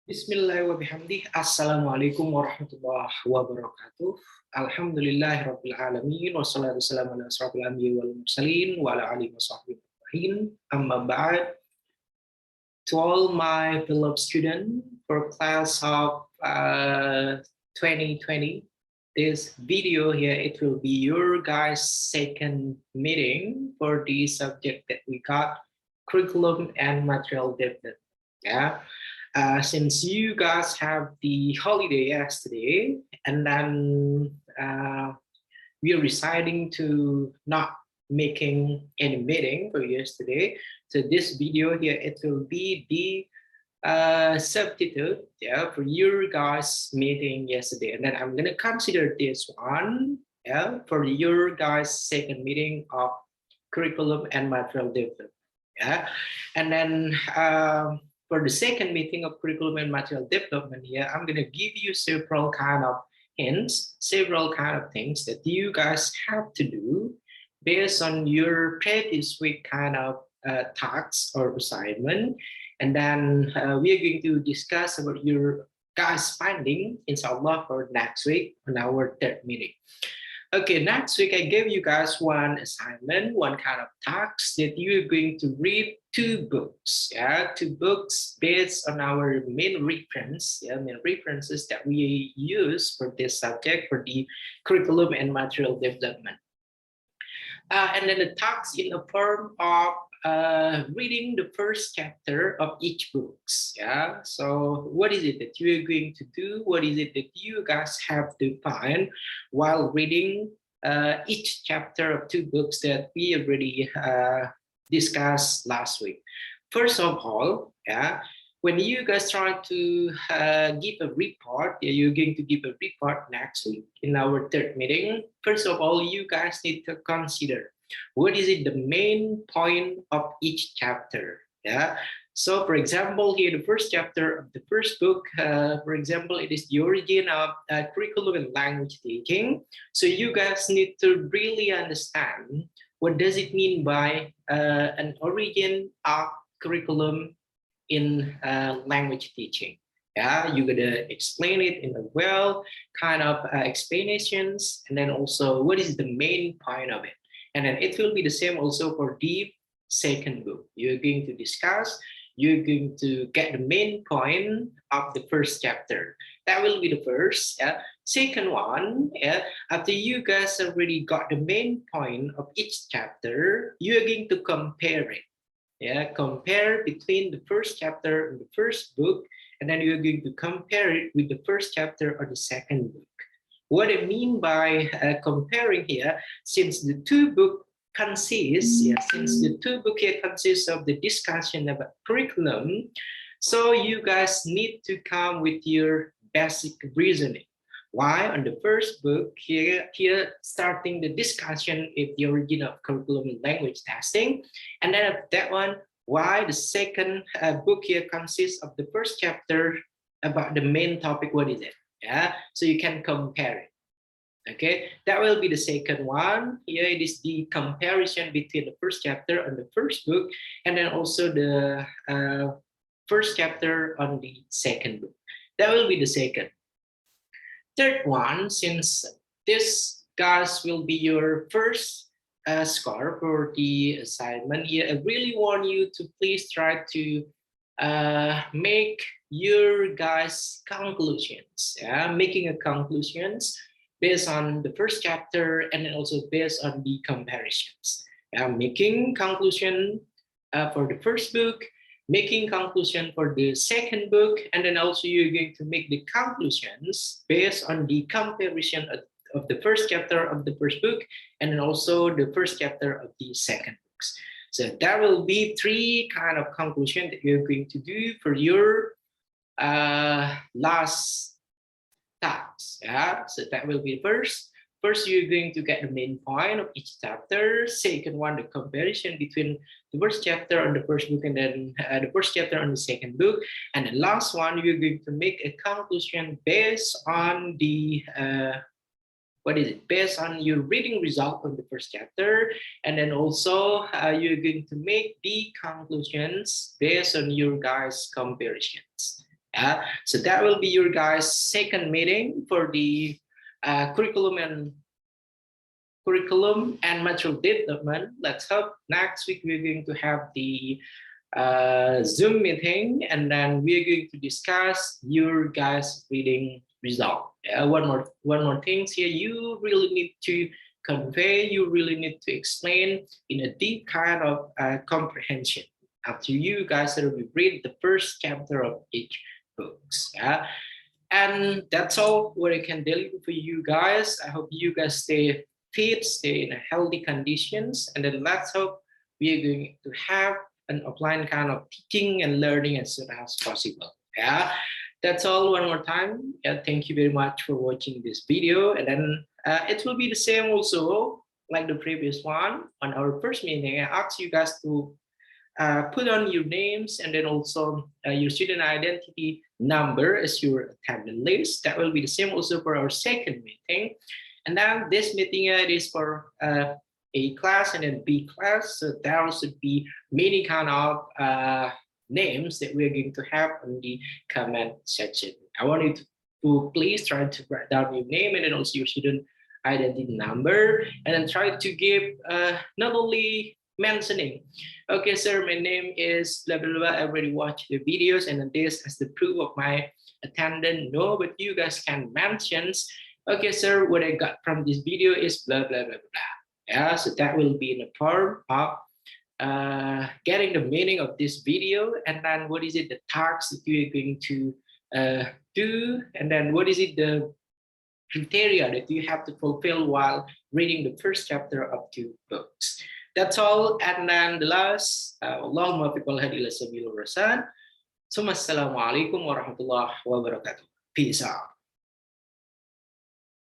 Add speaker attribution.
Speaker 1: Bismillahirrahmanirrahim. Assalamualaikum warahmatullahi wabarakatuh. Alhamdulillahirabbil alamin wassalatu wassalamu ala asrofil anbiya'i wal mursalin wa ala alihi washabbihi ajmain. Amma ba'd. To all my beloved students for class of 2020, this video here, it will be your guys' second meeting for the subject that we got, curriculum and material development. Yeah. Since you guys have the holiday yesterday, and then we are deciding to not making any meeting for yesterday. So this video here, it will be the substitute, yeah, for your guys meeting yesterday, and then I'm gonna consider this one, yeah, for your guys second meeting of curriculum and material development, yeah. And then for the second meeting of curriculum and material development here, I'm going to give you several kind of hints, several kind of things that you guys have to do based on your previous week kind of tasks or assignment. And then we are going to discuss about your guys' finding, inshallah, for next week on our third meeting. Okay, next week I gave you guys one assignment, one kind of task that you're going to read two books, yeah, two books based on our main reference, yeah, main references that we use for this subject for the curriculum and material development. And then the task in the form of reading the first chapter of each books, yeah. So what is it that you're going to do? What is it that you guys have to find while reading each chapter of two books that we already discussed last week? First of all, yeah, when you guys try to give a report, yeah, you're going to give a report next week in our third meeting. First of all, you guys need to consider what is it the main point of each chapter, yeah. So for example, here the first chapter of the first book, for example, it is the origin of curriculum and language teaching. So you guys need to really understand what does it mean by an origin of curriculum in language teaching. Yeah, you're gonna explain it in a well kind of explanations, and then also what is the main point of it. And then it will be the same also for the second book. You're going to discuss, you're going to get the main point of the first chapter. That will be the first. Yeah. Second one, yeah, after you guys already got the main point of each chapter, you're going to compare it. Yeah, compare between the first chapter and the first book, and then you're going to compare it with the first chapter or the second book. What I mean by comparing here, since the two book consists, yeah, since the two book here consists of the discussion about curriculum, so you guys need to come with your basic reasoning. Why? On the first book here starting the discussion is the origin of curriculum and language testing, and then of that one, why the second book here consists of the first chapter about the main topic. What is it? Yeah, so you can compare it. Okay, that will be the second one. Here it is the comparison between the first chapter on the first book, and then also the first chapter on the second book. That will be the second. Third one, since this guys will be your first score for the assignment here, I really want you to please try to make your guys conclusions, yeah, making a conclusions based on the first chapter and then also based on the comparisons. Yeah, making conclusion for the first book, making conclusion for the second book, and then also you're going to make the conclusions based on the comparison of the first chapter of the first book and then also the first chapter of the second books. So that will be three kind of conclusion that you're going to do for your last task. Yeah, so that will be first. First, you're going to get the main point of each chapter. Second one, the comparison between the first chapter on the first book and then the first chapter on the second book. And the last one, you're going to make a conclusion based on the what is it? Based on your reading result on the first chapter, and then also you're going to make the conclusions based on your guys' comparisons. So that will be your guys' second meeting for the curriculum and material development. Let's hope next week we're going to have the Zoom meeting, and then we're going to discuss your guys' reading result. One more thing here, you really need to convey, you really need to explain in a deep kind of comprehension. After you guys will read the first chapter of each books. And that's all what I can deliver for you guys. I hope you guys stay fit, stay in a healthy conditions, and then let's hope we are going to have an offline kind of teaching and learning as soon as possible. That's all. One more time, thank you very much for watching this video, and then it will be the same also like the previous one. On our first meeting, I asked you guys to put on your names and then also your student identity number as your attendance list. That will be the same also for our second meeting. And then this meeting it is for A class and then B class. So there should be many kind of names that we're going to have in the comment section. I want you to please try to write down your name and then also your student identity number, and then try to give not only mentioning, okay sir, my name is blah blah blah, I already watched the videos and then this as the proof of my attendance. No, but you guys can mention, okay sir, what I got from this video is blah blah blah blah. So that will be in the form of getting the meaning of this video, and then what is it the tasks that you're going to do, and then what is it the criteria that you have to fulfill while reading the first chapter of two books. That's all. And then the last, Allahumma fi qul hadi ila sabil rasan. Assalamualaikum warahmatullahi wabarakatuh. Peace out.